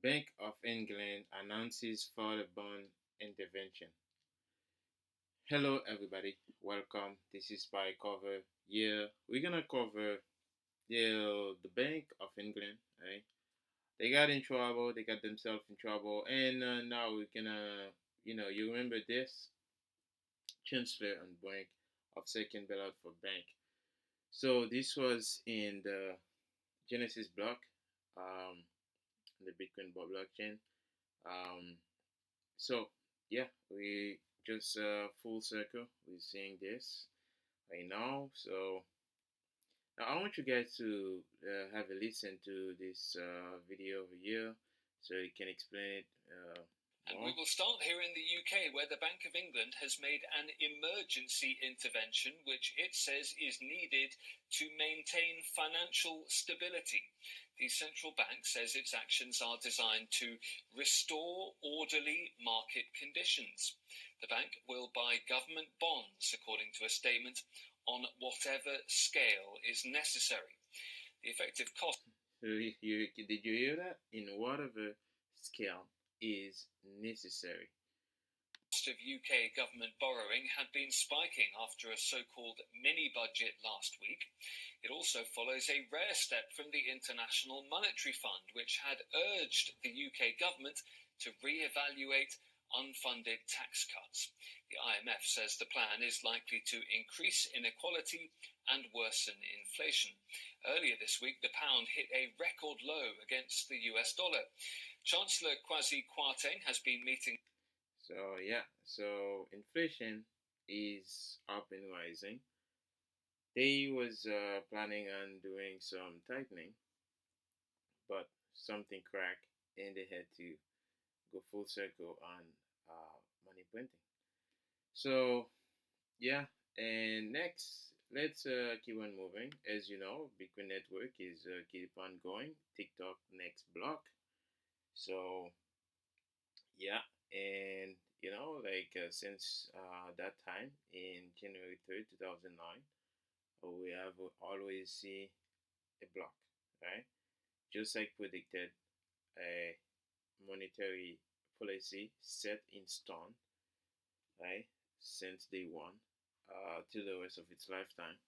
Bank of England announces further bond intervention. Hello, everybody. Welcome. This is by cover. Yeah, we're gonna cover the Bank of England. Right? They got in trouble. They got themselves in trouble, and now we're gonna, you remember this Chancellor on brink of second bailout for bank. So this was in the Genesis block, um, the Bitcoin blockchain. Um, So yeah, we just full circle. We're seeing this right now. So now I want you guys to have a listen to this video over here, so you can explain it And more. we will start here in the UK, where the Bank of England has made an emergency intervention, which it says is needed to maintain financial stability. The central bank says its actions are designed to restore orderly market conditions. The bank will buy government bonds, according to a statement, on whatever scale is necessary. The effective cost. So did you hear that? In whatever scale is necessary. Of UK government borrowing had been spiking after a so-called mini-budget last week. It also follows a rare step from the International Monetary Fund, which had urged the UK government to re-evaluate unfunded tax cuts. The IMF says the plan is likely to increase inequality and worsen inflation. Earlier this week, the pound hit a record low against the US dollar. Chancellor Kwasi Kwarteng has been meeting. So yeah, so inflation is up and rising. They was planning on doing some tightening, but something cracked and they had to go full circle on money printing. So yeah, and next let's keep on moving. As you know, Bitcoin Network is keep on going. TikTok next block. So yeah, and since that time in January 3rd, 2009, we have always see a block, right? Just like predicted, a monetary policy set in stone, right, since day one to the rest of its lifetime,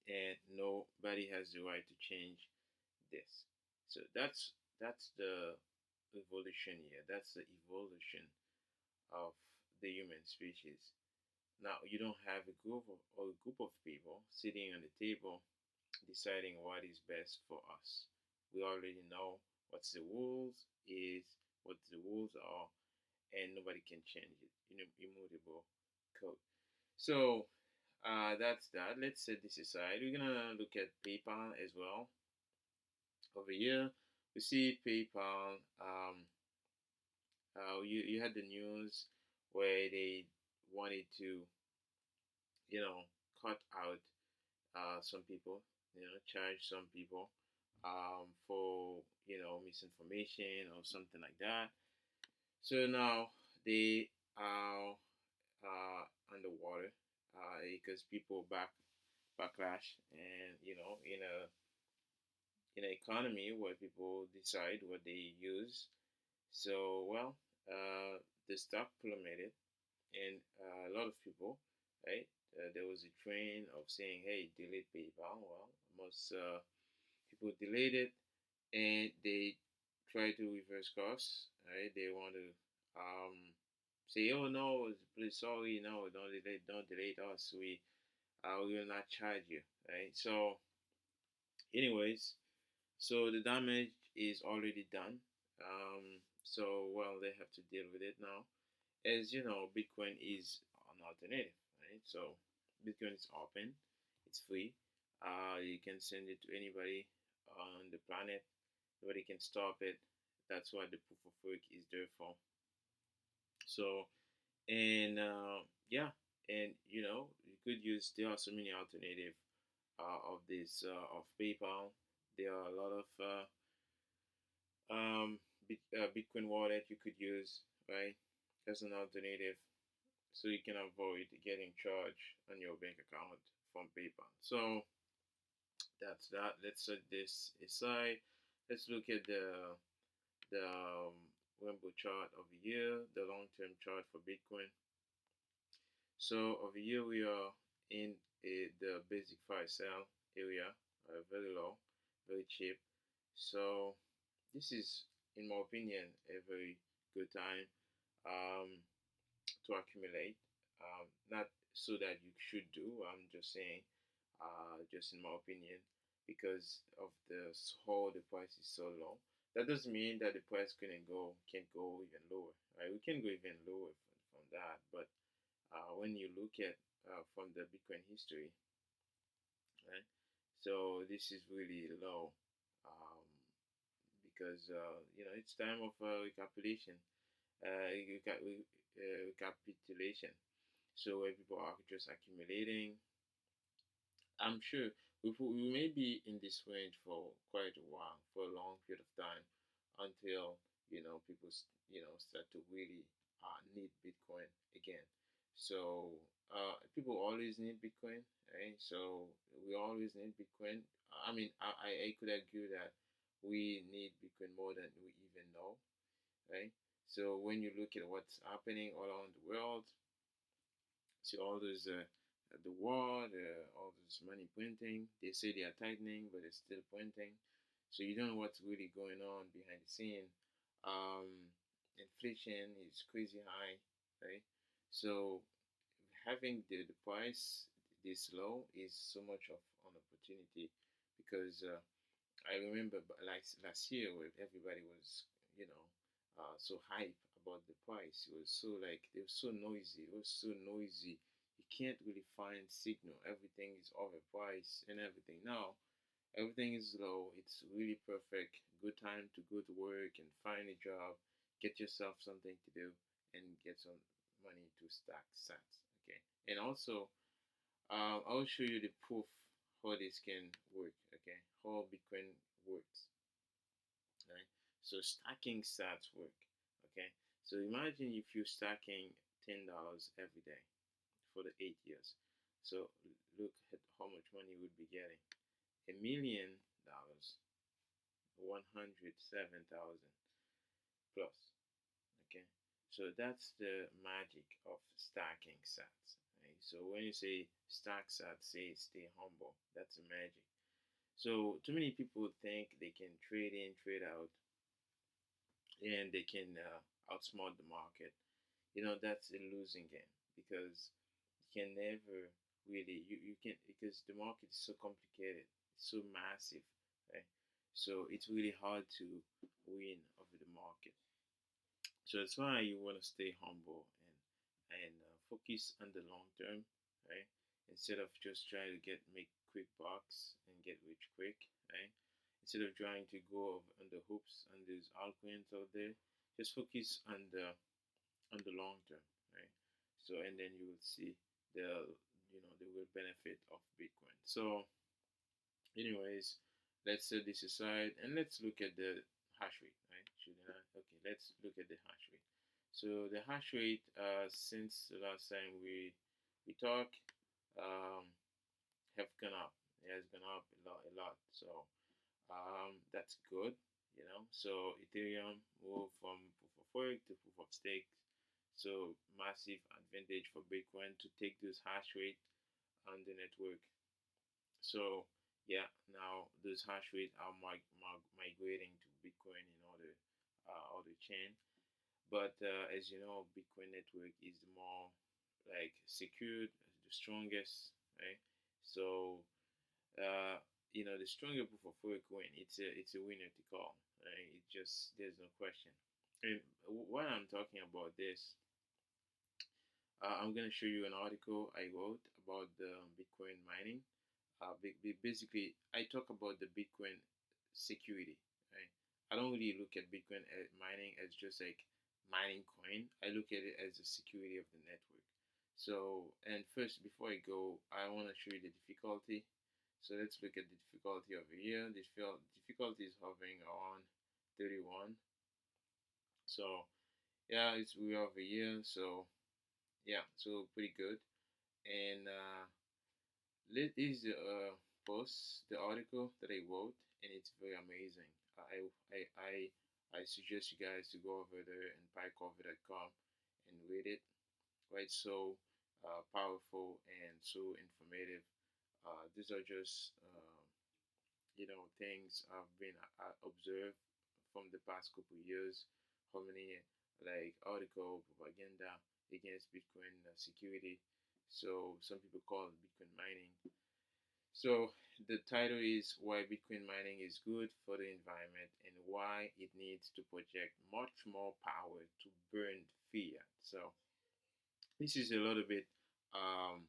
and nobody has the right to change this. So that's the evolution here. That's the evolution of the human species. Now you don't have a group of people sitting on the table deciding what is best for us. We already know what's the rules is, what the rules are, and nobody can change it. Immutable code. So that's that. Let's set this aside. We're gonna look at PayPal as well. Over here, we see PayPal. You had the news where they wanted to, you know, cut out some people, charge some people for misinformation or something like that. So now they are underwater because people backlash, and in an economy where people decide what they use. So well, the stock plummeted, and a lot of people, right? There was a trend of saying, "Hey, delete PayPal." Well, most people delete it, and they try to reverse course. Right? They want to say, "Oh no, please, sorry, no, don't delete us. We will not charge you." Right? So, anyways, so the damage is already done. So well, they have to deal with it now. As you know, Bitcoin is an alternative, right? So Bitcoin is open, it's free. You can send it to anybody on the planet. Nobody can stop it. That's what the proof of work is there for. So and yeah, and you could use. There are so many alternative of this of PayPal. There are a lot of Bitcoin wallet you could use, right, as an alternative, so you can avoid getting charged on your bank account from PayPal. So that's that. Let's set this aside. Let's look at the the rainbow chart of the year, the long-term chart for Bitcoin. So over here we are in the basic fire sale area, very low, very cheap. So this is, in my opinion, a very good time um, to accumulate. Not so that you should do. I'm just saying, just in my opinion, because of the how the price is so low. That doesn't mean that the price can't go even lower. Right? We can go even lower from that, but when you look at from the Bitcoin history, right? So this is really low um, because it's time of recapitulation. So where people are just accumulating. I'm sure we may be in this range for quite a while, for a long period of time, until people start to really need Bitcoin again. So people always need Bitcoin, right? So we always need Bitcoin. I mean, I could argue that we need Bitcoin more than we even know, right? So when you look at what's happening all around the world, see all those the war, all this money printing. They say they are tightening, but it's still printing. So you don't know what's really going on behind the scene. Inflation is crazy high, right? So having the price this low is so much of an opportunity because I remember like last year where everybody was, so hype about the price. It was so like it was so noisy. It was so noisy. You can't really find signal. Everything is overpriced and everything. Now everything is low. It's really perfect. Good time to go to work and find a job, get yourself something to do, and get some money to stack sats. Okay, and also I'll show you the proof how this can work. Okay, how Bitcoin works. Right. So stacking sats work. Okay. So imagine if you're stacking $10 every day for the 8 years. So look at how much money you would be getting. $1 million, 107,000 plus. Okay. So that's the magic of stacking sats. Right? So when you say stack sats, say stay humble. That's the magic. So too many people think they can trade in, trade out, and they can outsmart the market. That's a losing game because you can never really you can because the market is so complicated, so massive, right? So it's really hard to win over the market. So that's why you want to stay humble and focus on the long term, right? Instead of just trying to make quick bucks and get rich quick, right? Instead of trying to go on the hoops and those altcoins out there, just focus on the long term, right? So and then you will see the the real benefit of Bitcoin. So, anyways, let's set this aside and let's look at the hash rate, right? Shouldn't I? Okay, let's look at the hash rate. So the hash rate, since the last time we talked, um, have gone up. It has gone up a lot. So that's good, So Ethereum moved from proof of work to proof of stake. So massive advantage for Bitcoin to take those hash rate on the network. So yeah, now those hash rate are migrating to Bitcoin in other chain. But as you know, Bitcoin network is the more like secured, the strongest, right? So the stronger proof of work win. It's a winner to call. Right? It just there's no question. And while I'm talking about this, I'm gonna show you an article I wrote about the Bitcoin mining. Basically, I talk about the Bitcoin security. Right? I don't really look at Bitcoin mining as just like mining coin. I look at it as the security of the network. So, and first, before I go, I want to show you the difficulty. So let's look at the difficulty over here. The difficulty is hovering on 31. So yeah, we're over here. So yeah, so pretty good. And is the post the article that I wrote, and it's very amazing. I I suggest you guys to go over there and buycover.com and read it. Right, so powerful and so informative. These are just things I've been observed from the past couple of years. How many like article propaganda against Bitcoin security. So some people call it Bitcoin mining. So the title is why Bitcoin mining is good for the environment and why it needs to project much more power to burn fiat. So this is a little bit, um,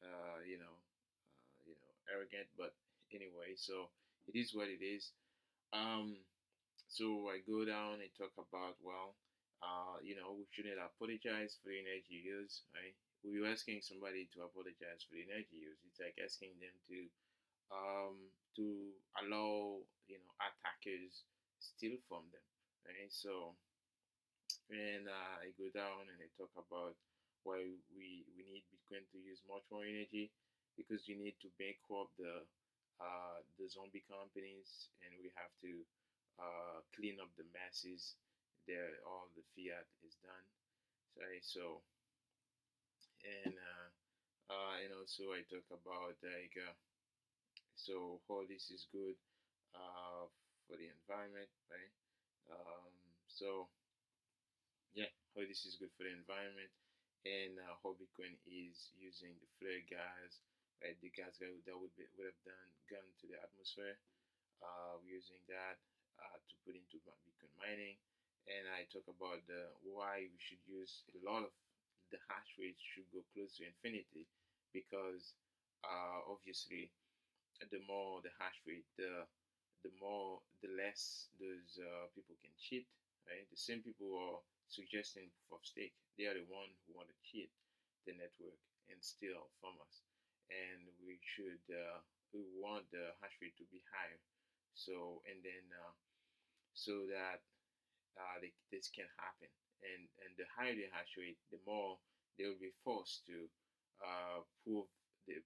uh, you know, arrogant, but anyway. So it is what it is. Um, so I go down and talk about, well, we shouldn't apologize for the energy used, right? We're asking somebody to apologize for the energy used. It's like asking them to allow attackers steal from them, right? So and I go down and I talk about why we need Bitcoin to use much more energy because we need to bankrupt the zombie companies and we have to clean up the masses. There, all the fiat is done. Sorry, so and also I talk about like so how this is good uh, for the environment, right? So yeah, how this is good for the environment and how Bitcoin is using the flare gas, right? The gas that would have gone to the atmosphere. We're using that to put into Bitcoin mining, and I talk about why we should use a lot of the hash rate should go close to infinity because obviously the more the hash rate, the less those people can cheat, right? The same people who are suggesting proof of stake, they are the one who want to cheat the network and steal from us, and we want the hash rate to be higher, so and then so that this can happen, and the higher the hash rate, the more they will be forced to prove the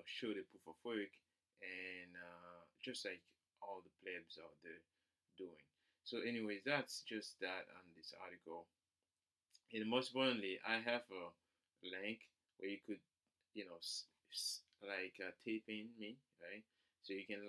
show the proof of work, and just like all the plebs out there doing. So, anyways, that's just that on this article. And most importantly, I have a link where you could, type in me, right? So you can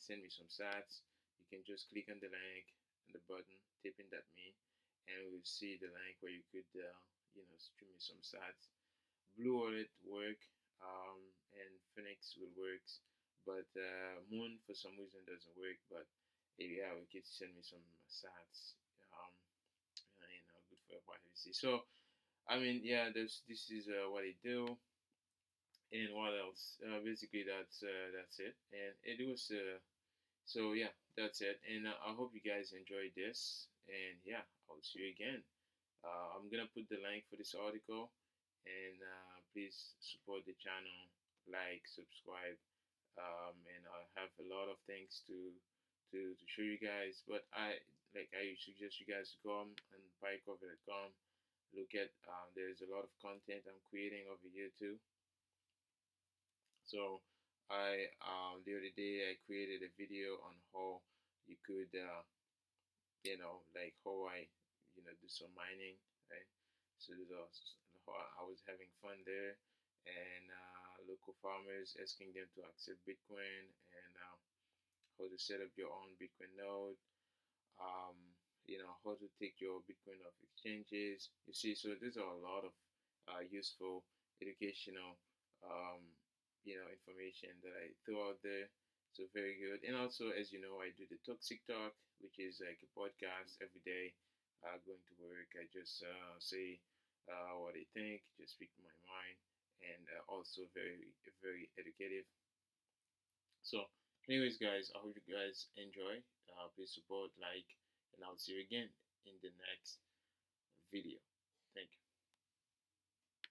send me some sats. You can just click on the link and the button, type in that me, and we'll see the link where you could, stream me some sats. Blue Wallet work, and Phoenix will work, but Moon for some reason doesn't work. But yeah, we could send me some sats. Um, good for privacy. So I mean, yeah, this is what I do, and what else? Basically, that's it, and it was so yeah, that's it, and I hope you guys enjoyed this, and yeah, I'll see you again. I'm gonna put the link for this article, and please support the channel, like, subscribe, and I have a lot of things to show you guys. But I suggest you guys to come and buycover.com. Look at there's a lot of content I'm creating over here too. So I the other day I created a video on how you could like how I do some mining, right? So I was having fun there, and local farmers asking them to accept Bitcoin, and how to set up your own Bitcoin node, um, how to take your Bitcoin off exchanges. You see, so there's a lot of useful educational, information that I throw out there. So very good. And also, as you know, I do the Toxic Talk, which is like a podcast every day. Going to work, I just say what I think, just speak my mind, and also very, very educative. So, anyways, guys, I hope you guys enjoy. Please support, like, and I'll see you again in the next video. Thank you.